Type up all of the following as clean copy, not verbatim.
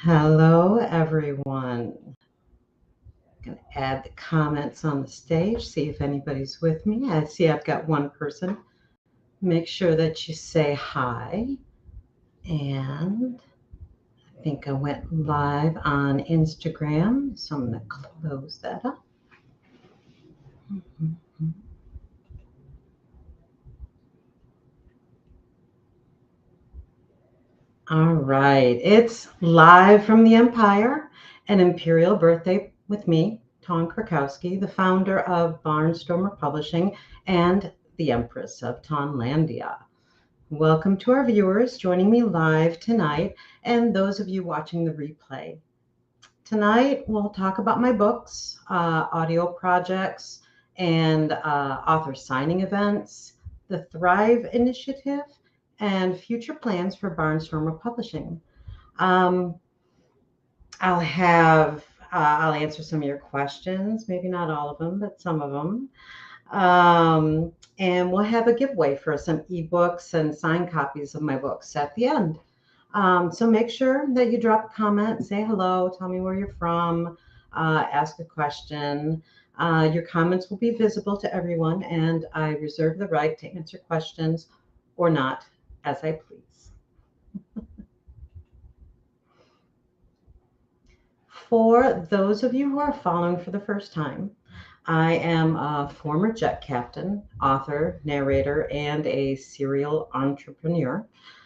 Hello, everyone. I'm going to add the comments on the stage, see if anybody's with me. I see I've got one person. Make sure that you say hi. And I think I went live on Instagram, so I'm going to close that up. All right, it's live from the Empire, an Imperial Birthday with me, Tawn Krakowski, the founder of Barnstormer Publishing and the Empress of Tawnlandia. Welcome to our viewers joining me live tonight and those of you watching the replay. Tonight, we'll talk about my books, audio projects, and author signing events, the Thrive Initiative, and future plans for Barnstormer Publishing. I'll answer some of your questions, maybe not all of them, but some of them. And we'll have a giveaway for some ebooks and signed copies of my books at the end. So make sure that you drop a comment, say hello, tell me where you're from, ask a question. Your comments will be visible to everyone, and I reserve the right to answer questions or not as I please. For those of you who are following for the first time, I am a former jet captain, author, narrator, and a serial entrepreneur.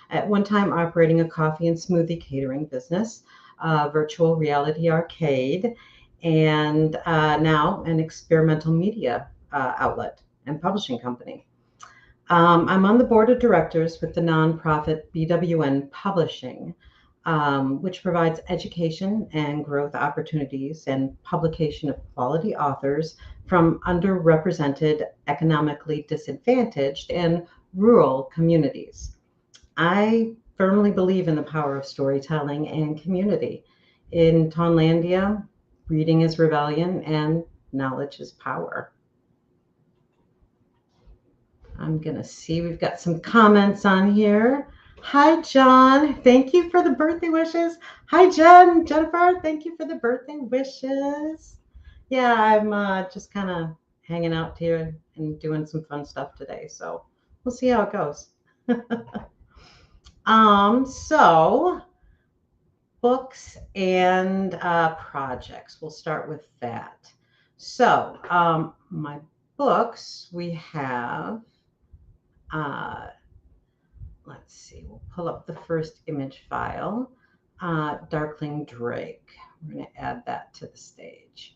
At one time operating a coffee and smoothie catering business, a virtual reality arcade, and now an experimental media outlet and publishing company. I'm on the board of directors with the nonprofit BWN Publishing, which provides education and growth opportunities and publication of quality authors from underrepresented, economically disadvantaged, and rural communities. I firmly believe in the power of storytelling and community. In Tawnlandia, reading is rebellion and knowledge is power. I'm going to see, we've got some comments on here. Hi, John. Thank you for the birthday wishes. Hi, Jennifer. Thank you for the birthday wishes. Yeah, I'm just kind of hanging out here and doing some fun stuff today. So we'll see how it goes. So books and projects. We'll start with that. So my books, we have, let's see, we'll pull up the first image file, Darkling Drake. We're going to add that to the stage.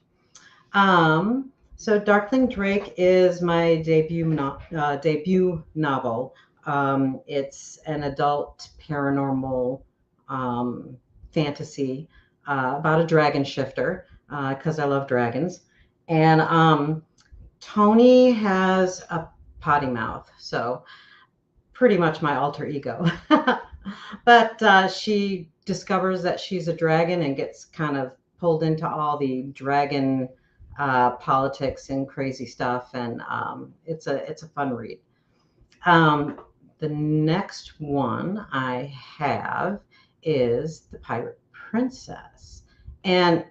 So Darkling Drake is my debut novel. It's an adult paranormal fantasy about a dragon shifter, because I love dragons. And Tony has a potty mouth, so pretty much my alter ego. But she discovers that she's a dragon and gets kind of pulled into all the dragon politics and crazy stuff, and it's a fun read. The next one I have is The Pirate Princess, and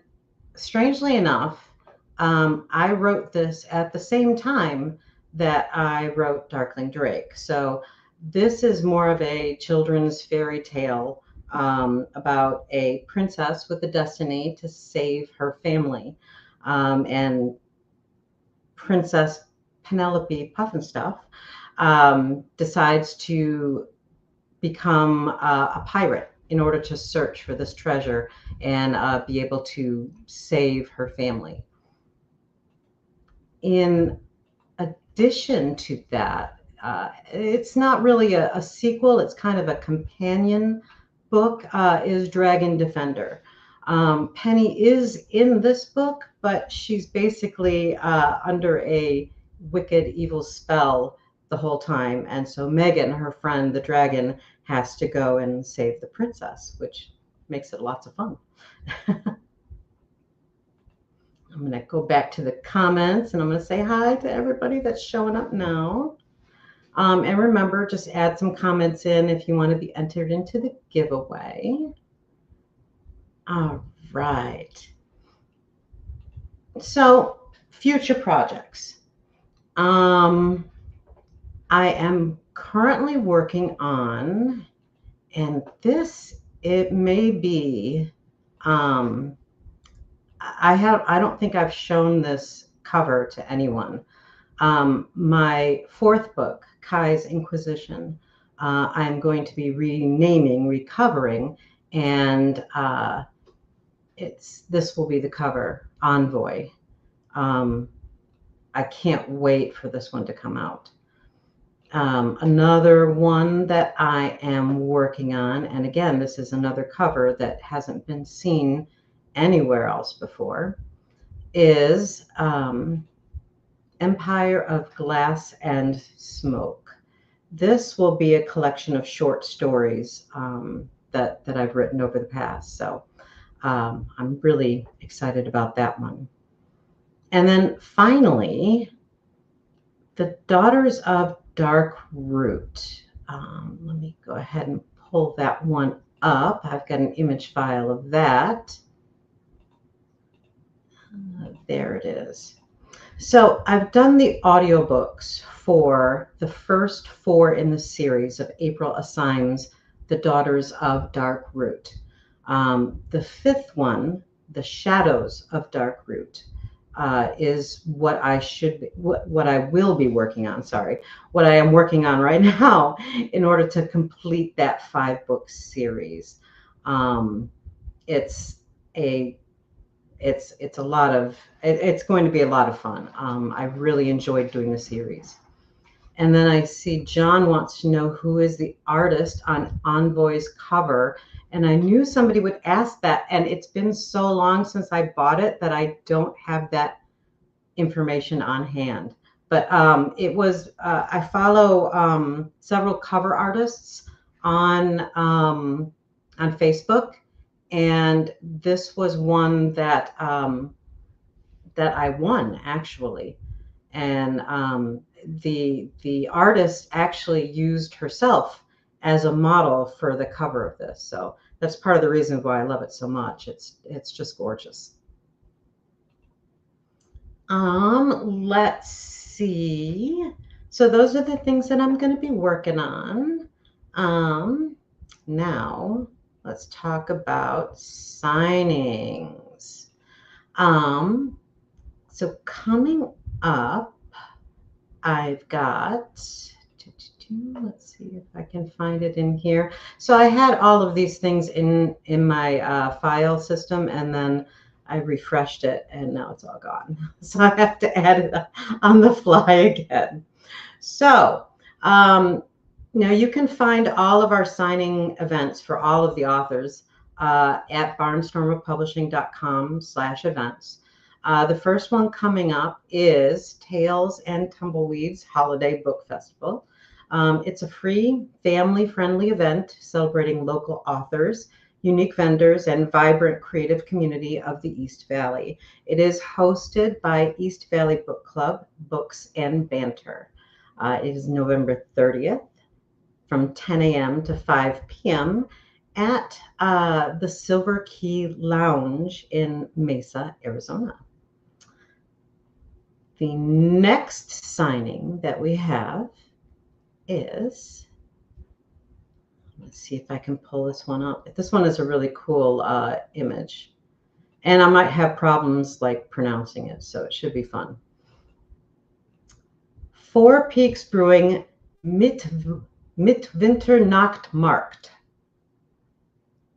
strangely enough, I wrote this at the same time that I wrote Darkling Drake. So this is more of a children's fairy tale about a princess with a destiny to save her family. And Princess Penelope Pufnstuf decides to become a pirate in order to search for this treasure and be able to save her family. In addition to that, it's not really a sequel, it's kind of a companion book, is Dragon Defender. Penny is in this book, but she's basically under a wicked, evil spell the whole time. And so Megan, her friend, the dragon, has to go and save the princess, which makes it lots of fun. I'm going to go back to the comments, and I'm going to say hi to everybody that's showing up now. And remember, just add some comments in if you want to be entered into the giveaway. All right. So, future projects. I am currently working on, and this, it may be, um, I don't think I've shown this cover to anyone. My fourth book, Kai's Inquisition, I'm going to be renaming, recovering, and this will be the cover, Envoy. Um, I can't wait for this one to come out. Another one that I am working on, and again, this is another cover that hasn't been seen anywhere else before, is Empire of Glass and Smoke. This will be a collection of short stories that I've written over the past. So I'm really excited about that one. And then finally, The Daughters of Dark Root. Let me go ahead and pull that one up. I've got an image file of that. There it is. So I've done the audiobooks for the first 4 in the series of April Assigns, The Daughters of Dark Root. The 5th one, The Shadows of Dark Root, is what I will be working on. Sorry, what I am working on right now in order to complete that 5-book series. It's a lot of it's going to be a lot of fun. I really enjoyed doing the series. And then I see John wants to know who is the artist on Envoy's cover. And I knew somebody would ask that. And it's been so long since I bought it that I don't have that information on hand. But it was, I follow several cover artists on Facebook. And this was one that that I won, actually. And the artist actually used herself as a model for the cover of this. So that's part of the reason why I love it so much. It's just gorgeous. Let's see. So those are the things that I'm going to be working on. Now let's talk about signings. So coming up, I've got, let's see if I can find it in here. So I had all of these things in my file system, and then I refreshed it, and now it's all gone. So I have to add it on the fly again. So now you can find all of our signing events for all of the authors at barnstormerpublishing.com/events. The first one coming up is Tales and Tumbleweeds Holiday Book Festival. It's a free, family-friendly event celebrating local authors, unique vendors, and vibrant creative community of the East Valley. It is hosted by East Valley Book Club, Books and Banter. It is November 30th from 10 a.m. to 5 p.m. at the Silver Key Lounge in Mesa, Arizona. The next signing that we have is, let's see if I can pull this one up. This one is a really cool image, and I might have problems like pronouncing it, so it should be fun. Four Peaks Brewing Mitwinternachtmarkt.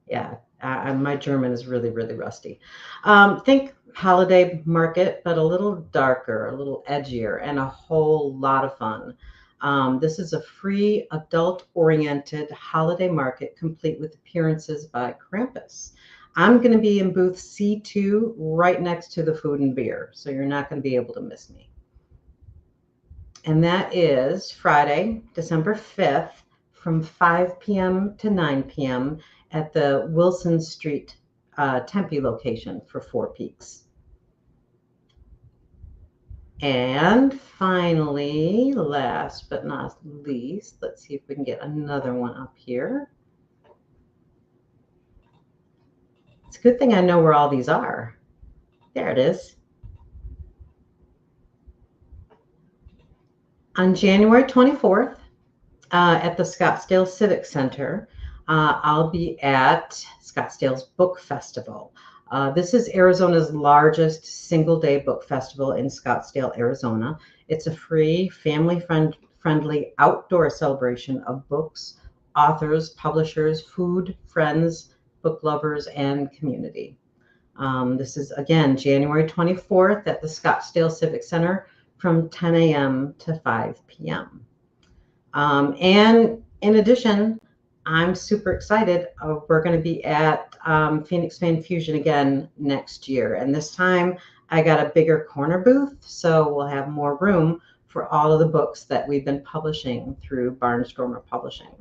Yeah, my German is really, really rusty. Think holiday market, but a little darker, a little edgier, and a whole lot of fun. This is a free, adult-oriented holiday market complete with appearances by Krampus. I'm going to be in booth C2 right next to the food and beer, so you're not going to be able to miss me. And that is Friday, December 5th from 5 p.m. to 9 p.m. at the Wilson Street Tempe location for Four Peaks. And finally, last but not least, let's see if we can get another one up here. It's a good thing I know where all these are. There it is. On January 24th, at the Scottsdale Civic Center, I'll be at Scottsdale's Book Festival. This is Arizona's largest single-day book festival in Scottsdale, Arizona. It's a free, family-friendly outdoor celebration of books, authors, publishers, food, friends, book lovers, and community. This is, again, January 24th at the Scottsdale Civic Center from 10 a.m. to 5 p.m. And in addition, I'm super excited. We're going to be at Phoenix Fan Fusion again next year. And this time I got a bigger corner booth, so we'll have more room for all of the books that we've been publishing through Barnstormer Publishing.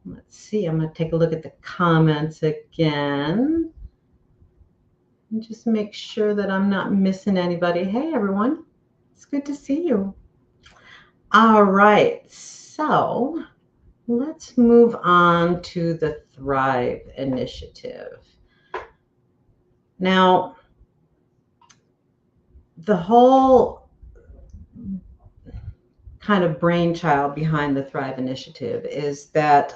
Let's see, I'm going to take a look at the comments again. And just make sure that I'm not missing anybody. Hey, everyone. It's good to see you. All right, so let's move on to the Thrive Initiative. Now, the whole kind of brainchild behind the Thrive Initiative is that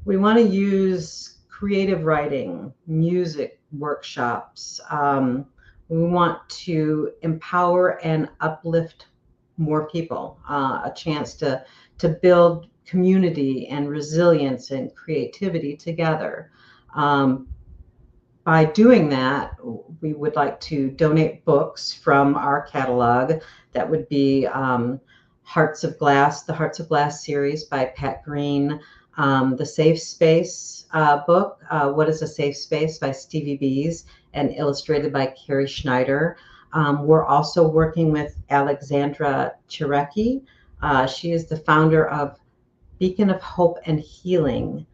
we want to use creative writing, music workshops. We want to empower and uplift more people, a chance to build community and resilience and creativity together. By doing that, we would like to donate books from our catalog. That would be Hearts of Glass, the Hearts of Glass series by Pat Green, the Safe Space book, What is a Safe Space by Stevie Bees, and illustrated by Carrie Schneider. We're also working with Alexandra Cherecki. She is the founder of Beacon of Hope and Healing,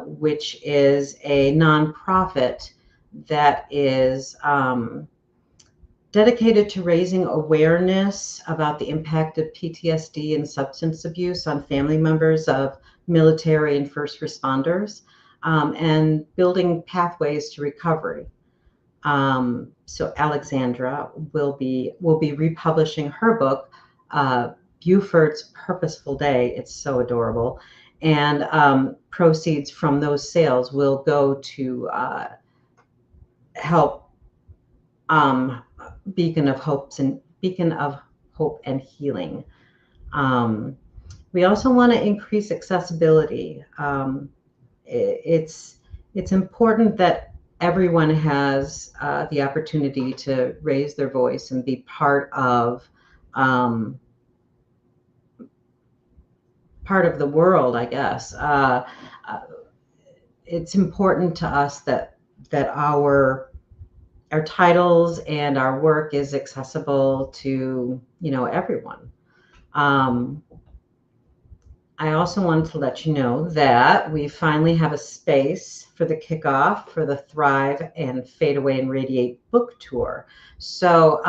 which is a nonprofit that is dedicated to raising awareness about the impact of PTSD and substance abuse on family members of military and first responders, and building pathways to recovery. So Alexandra will be republishing her book, Buford's Purposeful Day. It's so adorable. And proceeds from those sales will go to help Beacon of Hope and Healing. We also want to increase accessibility. It's important that everyone has the opportunity to raise their voice and be part of the world, I guess. It's important to us that our titles and our work is accessible to everyone. I also wanted to let you know that we finally have a space for the kickoff for the Thrive and Fade Away and Radiate book tour. So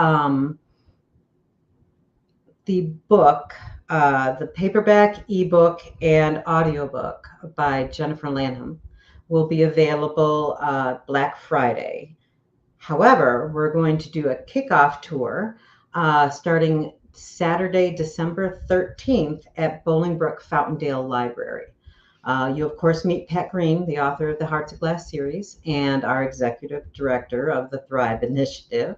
the book, the paperback, ebook, and audiobook by Jennifer Lanham will be available Black Friday. However, we're going to do a kickoff tour starting Saturday, December 13th at Bolingbrook Fountaindale Library. You, of course, meet Pat Green, the author of the Hearts of Glass series and our executive director of the Thrive Initiative.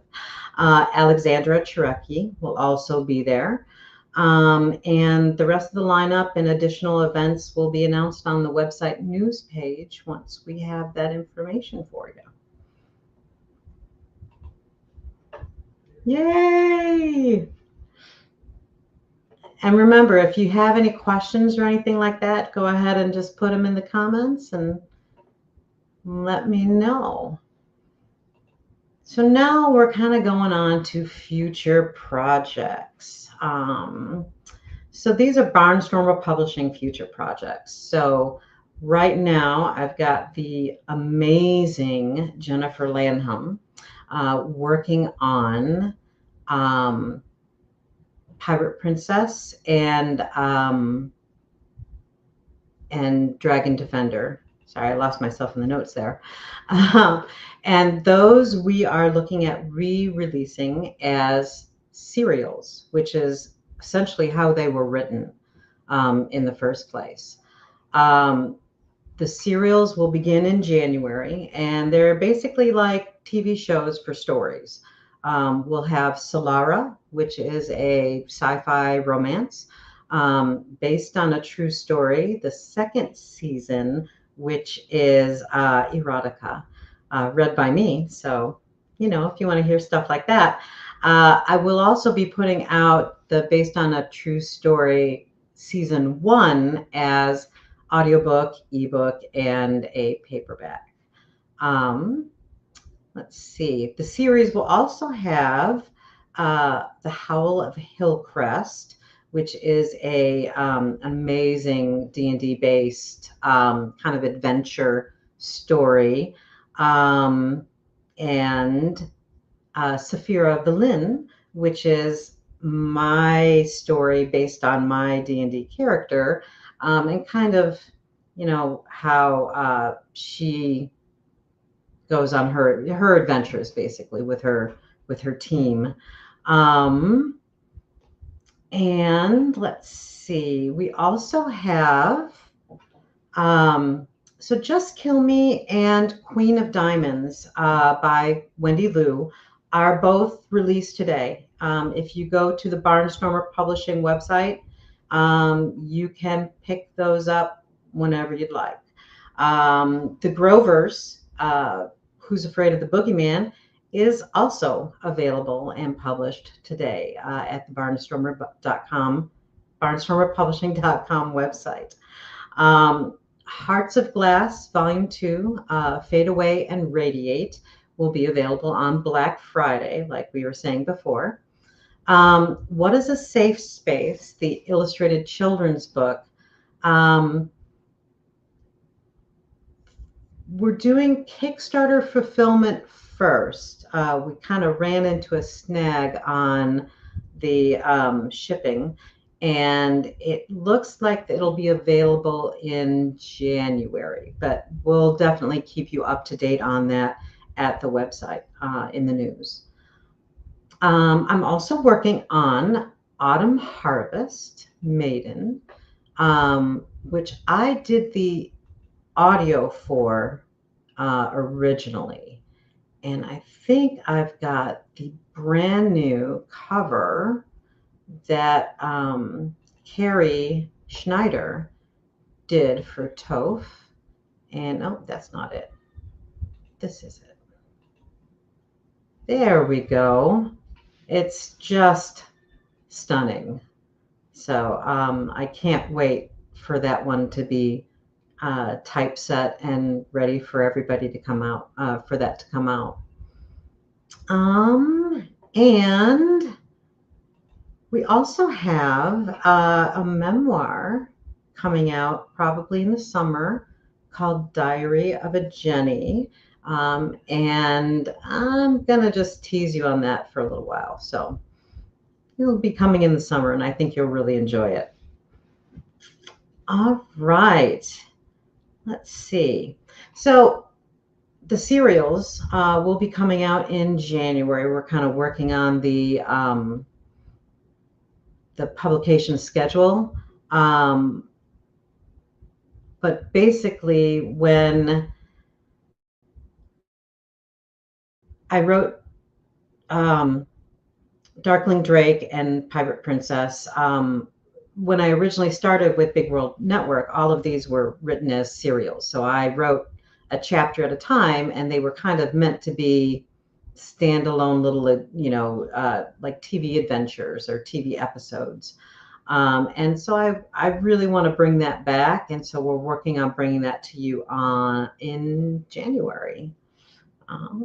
Alexandra Cherecki will also be there. And the rest of the lineup and additional events will be announced on the website news page once we have that information for you. Yay! And remember, if you have any questions or anything like that, go ahead and just put them in the comments and let me know. So now we're kind of going on to future projects. So these are Barnstormer Publishing future projects. So right now I've got the amazing Jennifer Lanham working on Pirate Princess and Dragon Defender. Sorry, I lost myself in the notes there. And those we are looking at re-releasing as serials, which is essentially how they were written in the first place. The serials will begin in January, and they're basically like TV shows for stories. We'll have Solara, which is a sci-fi romance based on a true story. The second season, which is erotica, read by me. So, if you want to hear stuff like that. I will also be putting out the based on a true story season 1 as audiobook, ebook, and a paperback. Let's see. The series will also have The Howl of Hillcrest, which is a amazing D&D based kind of adventure story, and Saphira of the Lynn, which is my story based on my D&D character, and kind of, how she goes on her adventures basically with her team. And let's see, we also have so Just Kill Me and Queen of Diamonds by Wendy Liu are both released today. If you go to the Barnstormer Publishing website, you can pick those up whenever you'd like. The Grovers, Who's Afraid of the Boogeyman, is also available and published today at the barnstormerpublishing.com website. Hearts of Glass, Volume 2, Fade Away and Radiate, will be available on Black Friday, like we were saying before. What is a Safe Space, the illustrated children's book. We're doing Kickstarter fulfillment first. We kind of ran into a snag on the shipping, and it looks like it'll be available in January, but we'll definitely keep you up to date on that at the website in the news. I'm also working on Autumn Harvest Maiden, which I did the audio for originally, and I think I've got the brand new cover that Carrie Schneider did for Toph. And oh, that's not it. This is it. There we go. It's just stunning. So I can't wait for that one to be typeset and ready for everybody to come out, for that to come out. And we also have a memoir coming out probably in the summer called Diary of a Jenny. And I'm going to just tease you on that for a little while. So it'll be coming in the summer, and I think you'll really enjoy it. All right. Let's see. So the serials will be coming out in January. We're kind of working on the publication schedule. But basically, when I wrote Darkling Drake and Pirate Princess, when I originally started with Big World Network, all of these were written as serials. So I wrote a chapter at a time, and they were kind of meant to be standalone little, like TV adventures or TV episodes. And so I really want to bring that back. And so we're working on bringing that to you in January.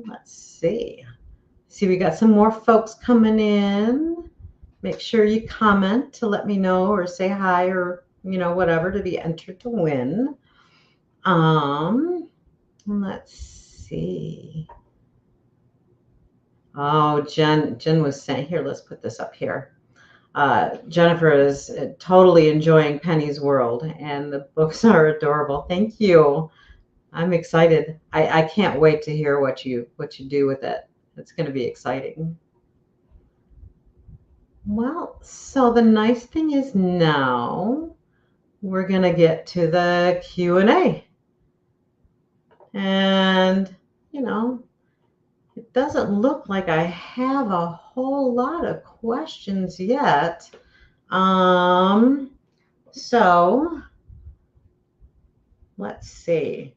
Let's see. See, we got some more folks coming in. Make sure you comment to let me know, or say hi, or, whatever, to be entered to win. Let's see. Oh, Jen was saying, here, let's put this up here. Jennifer is totally enjoying Penny's World, and the books are adorable. Thank you. I'm excited. I can't wait to hear what you do with it. It's going to be exciting. Well, so the nice thing is now we're going to get to the Q&A. And, you know, it doesn't look like I have a whole lot of questions yet. So let's see.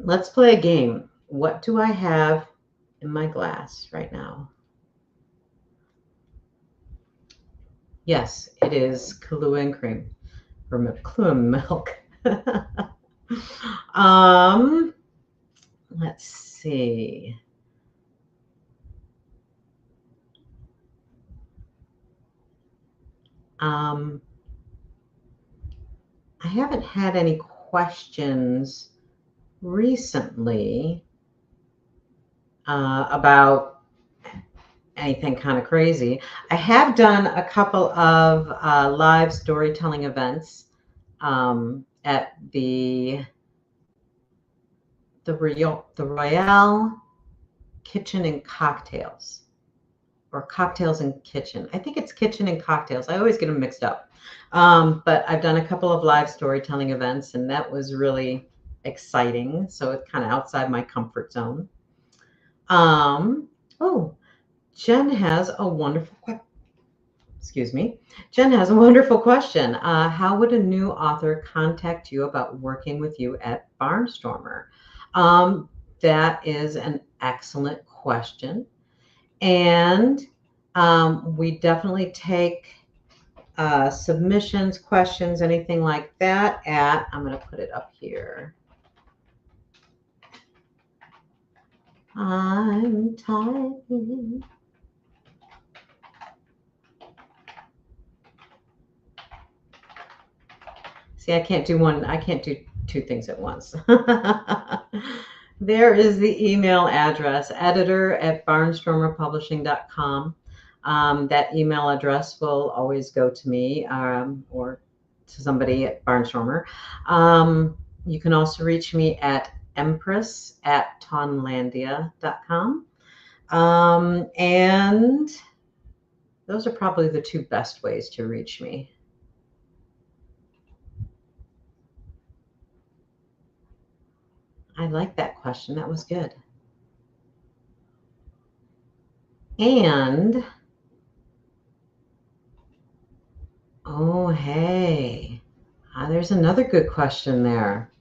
Let's play a game. What do I have in my glass right now? Yes, it is Kahlua and cream, or Kahlua milk. Let's see. I haven't had any questions recently about anything kind of crazy. I have done a couple of live storytelling events at the Royale Kitchen and Cocktails, or Cocktails and Kitchen. I think it's Kitchen and Cocktails. I always get them mixed up. But I've done a couple of live storytelling events, and that was really exciting. So it's kind of outside my comfort zone. Oh, Jen has a wonderful question. Excuse me. Jen has a wonderful question. How would a new author contact you about working with you at Barnstormer? That is an excellent question. And we definitely take submissions, questions, anything like that at, I'm going to put it up here. I'm typing. See, I can't do two things at once. There is the email address, editor@barnstormerpublishing.com. That email address will always go to me or to somebody at Barnstormer. You can also reach me at Empress@Tawnlandia.com. And those are probably the two best ways to reach me. I like that question. That was good. And, oh, hey, there's another good question there.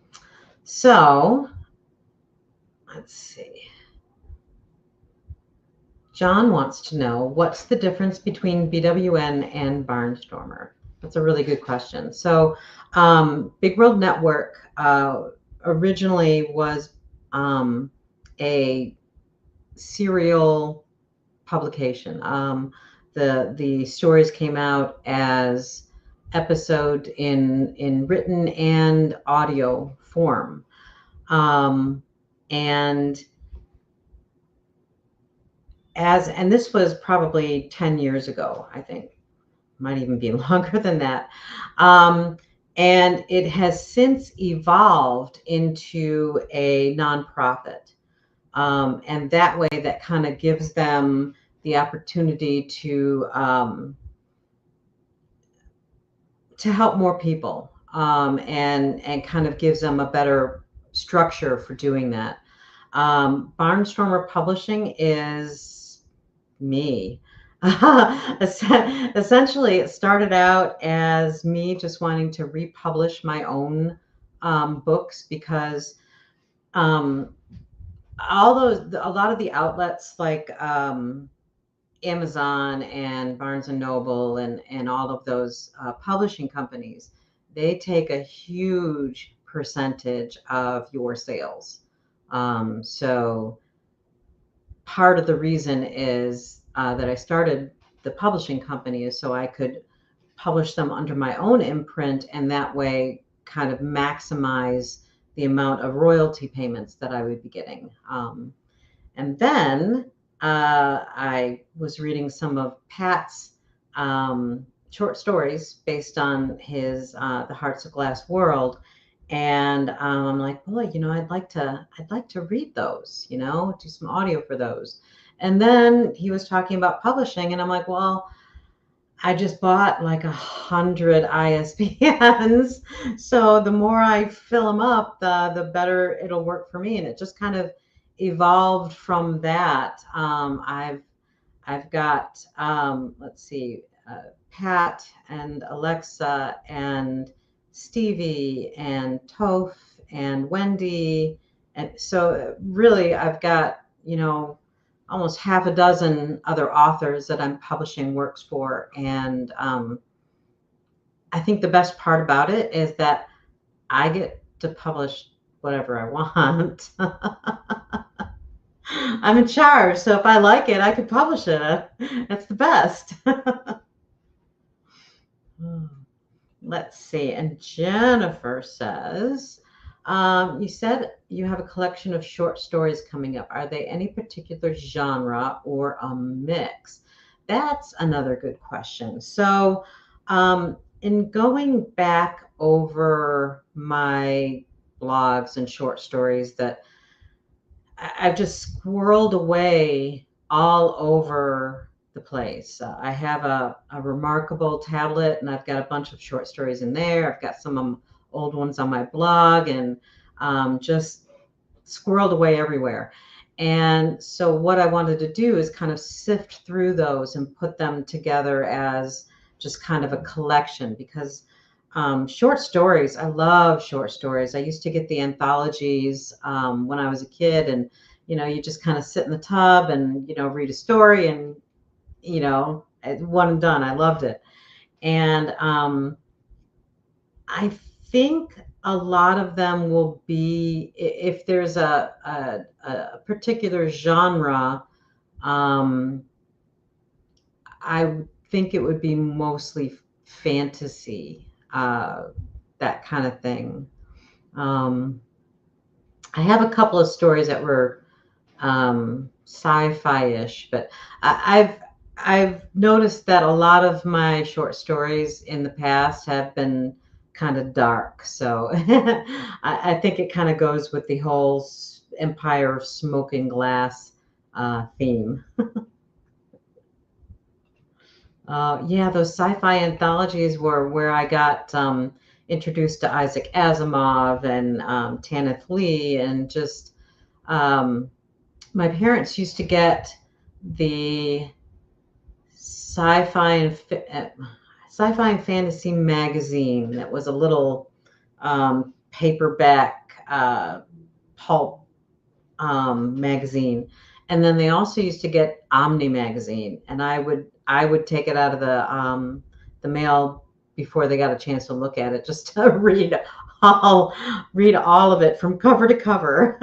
So, let's see. John wants to know, what's the difference between BWN and Barnstormer? That's a really good question. So, Big World Network originally was a serial publication. The stories came out as episode in written and audio form, and this was probably 10 years ago, I think. Might even be longer than that. And it has since evolved into a nonprofit. And that way, that kind of gives them the opportunity to help more people, and kind of gives them a better structure for doing that. Barnstormer Publishing is me. Essentially, it started out as me just wanting to republish my own books, because a lot of the outlets like Amazon and Barnes and Noble and all of those publishing companies, they take a huge percentage of your sales. So part of the reason is that I started the publishing company is so I could publish them under my own imprint, and that way kind of maximize the amount of royalty payments that I would be getting. And then I was reading some of Pat's short stories based on his The Hearts of Glass World, And I'm like, boy, I'd like to read those, do some audio for those. And then he was talking about publishing, and I'm like, well, I just bought like 100 ISBNs. So the more I fill them up, the better it'll work for me. And it just kind of evolved from that. I've got, let's see, Pat and Alexa and Stevie and Toph and Wendy. And so really I've got, almost half a dozen other authors that I'm publishing works for. And I think the best part about it is that I get to publish whatever I want. I'm in charge, so if I like it, I can publish it. That's the best. Let's see. And Jennifer says, you said you have a collection of short stories coming up. Are they any particular genre or a mix? That's another good question. So, in going back over my blogs and short stories that I've just squirreled away all over the place. I have a remarkable tablet, and I've got a bunch of short stories in there. I've got some old ones on my blog, and just squirreled away everywhere. And so what I wanted to do is kind of sift through those and put them together as just kind of a collection, because short stories, I love short stories. I used to get the anthologies when I was a kid, and you just kind of sit in the tub and read a story, and one and done. I loved it. And I think a lot of them will be, if there's a particular genre, I would think it would be mostly fantasy, that kind of thing. I have a couple of stories that were sci-fi-ish, but I've noticed that a lot of my short stories in the past have been kind of dark. So I think it kind of goes with the whole Empire of Smoking Glass theme. Yeah, those sci-fi anthologies were where I got introduced to Isaac Asimov and Tanith Lee, and just my parents used to get the sci-fi and fantasy magazine that was a little paperback pulp magazine, and then they also used to get Omni magazine, and I would take it out of the mail before they got a chance to look at it, just to read all of it from cover to cover.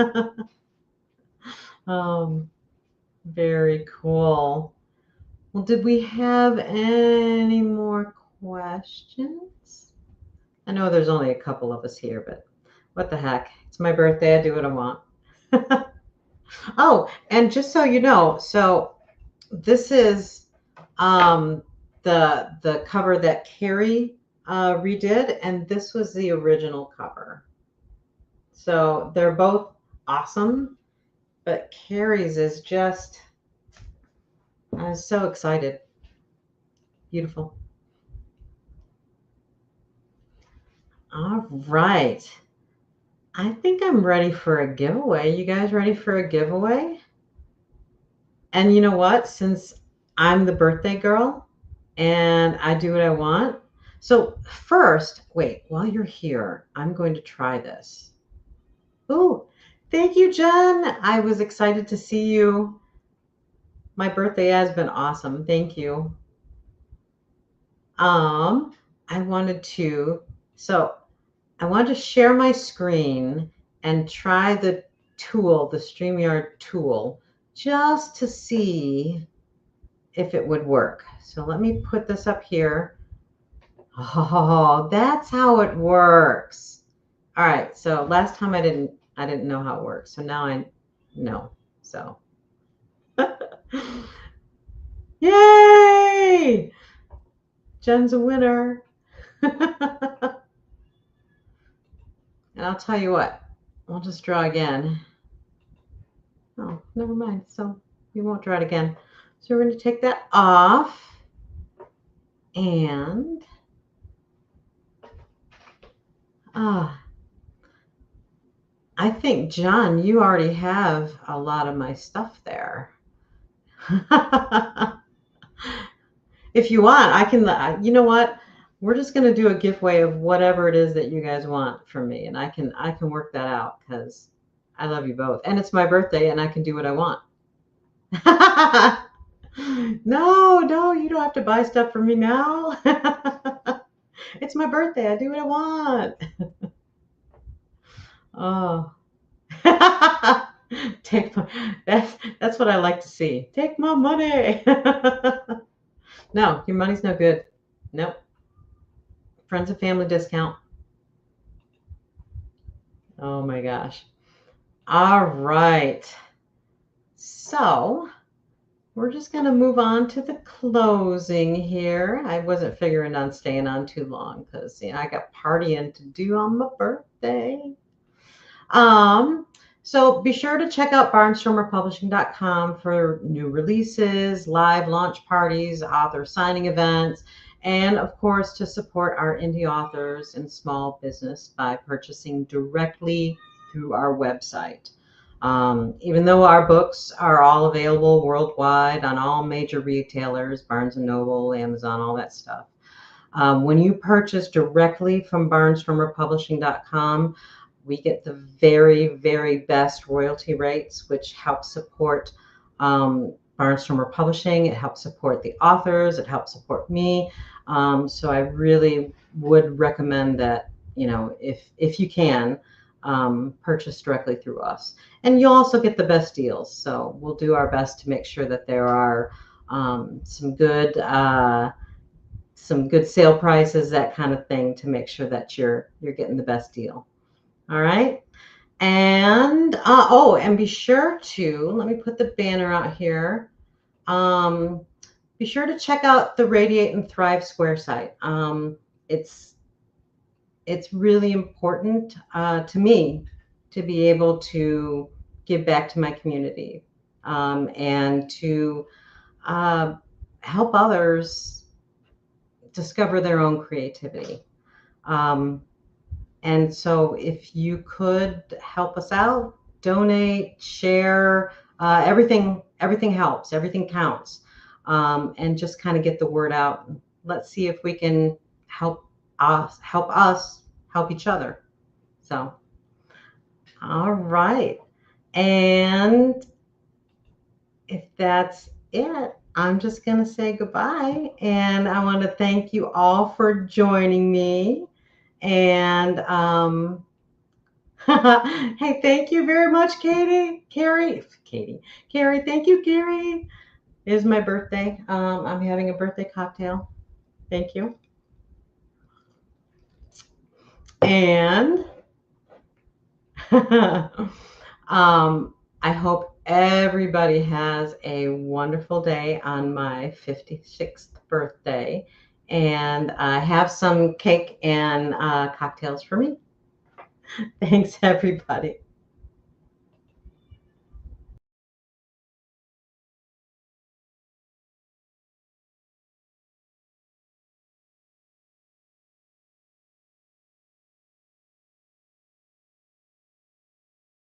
Very cool. Well, did we have any more questions? I know there's only a couple of us here, but what the heck? It's my birthday. I do what I want. Oh, and just so you know, so this is the cover that Carrie redid, and this was the original cover. So they're both awesome, but Carrie's is just, I was so excited. Beautiful. All right. I think I'm ready for a giveaway. You guys ready for a giveaway? And you know what? Since I'm the birthday girl and I do what I want. So first, wait, while you're here, I'm going to try this. Ooh, thank you, Jen. I was excited to see you. My birthday has been awesome. Thank you. I wanted to share my screen and try the tool, the StreamYard tool, just to see if it would work. So let me put this up here. Oh, that's how it works. All right. So last time I didn't know how it works. So now I know. So yay! Jen's a winner. And I'll tell you what, we'll just draw again. Oh, never mind. So we won't draw it again. So we're going to take that off. And I think, John, you already have a lot of my stuff there. If you want, I can, you know what? We're just going to do a giveaway of whatever it is that you guys want from me. And I can work that out because I love you both. And it's my birthday and I can do what I want. No, you don't have to buy stuff for me now. It's my birthday. I do what I want. Oh. That's what I like to see. Take my money. No, your money's no good. Nope. Friends and family discount. Oh my gosh. All right. So we're just going to move on to the closing here. I wasn't figuring on staying on too long because I got partying to do on my birthday. So be sure to check out barnstormerpublishing.com for new releases, live launch parties, author signing events, and of course to support our indie authors and small business by purchasing directly through our website. Even though our books are all available worldwide on all major retailers, Barnes & Noble, Amazon, all that stuff, when you purchase directly from barnstormerpublishing.com, we get the very, very best royalty rates, which helps support Barnstormer Publishing. It helps support the authors. It helps support me. So I really would recommend that, if you can, purchase directly through us. And you'll also get the best deals. So we'll do our best to make sure that there are some good sale prices, that kind of thing, to make sure that you're getting the best deal. All right. And and be sure to, let me put the banner out here. Be sure to check out the Radiate and Thrive Square site. It's really important to me to be able to give back to my community and to help others discover their own creativity. And so if you could help us out, donate, share, everything helps, everything counts. And just kind of get the word out. Let's see if we can help help each other. So, all right. And if that's it, I'm just going to say goodbye. And I want to thank you all for joining me. And hey, thank you very much, Carrie. Thank you, Carrie. It is my birthday. I'm having a birthday cocktail. Thank you. And I hope everybody has a wonderful day on my 56th birthday. And have some cake and cocktails for me. Thanks, everybody.